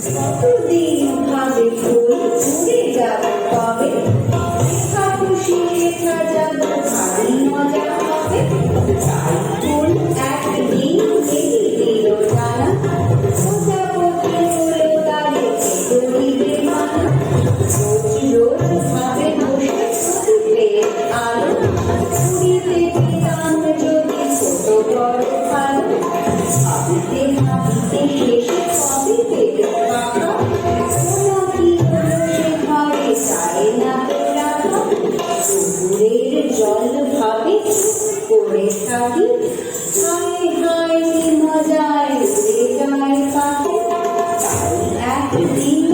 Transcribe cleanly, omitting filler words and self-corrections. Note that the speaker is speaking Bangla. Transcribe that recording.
কতদিন ভাবে ফুল উড়ে যাবে কবে, লেখা খুশি লেখা যাবে ভারী মজা হবে। তাই ফুল একদিন এগিয়ে দিল জানা, প্রজাপতি হলো তারে করিবে মানা। রোজ রোজ ভাবে বসে ফুটের আলো, পুরীতে পেতাম যদি ছোট বড় ভালো। ভাবিতে ভাবিতে শেষে কবে পেলে পাকা, কোনো কি হলো সে ভাবে চায় না তো রাখা। পুকুরের জল ভাবে করে থাকি, হায় হায় কি মজায় উড়ে যায় পাখি। তাই একদিন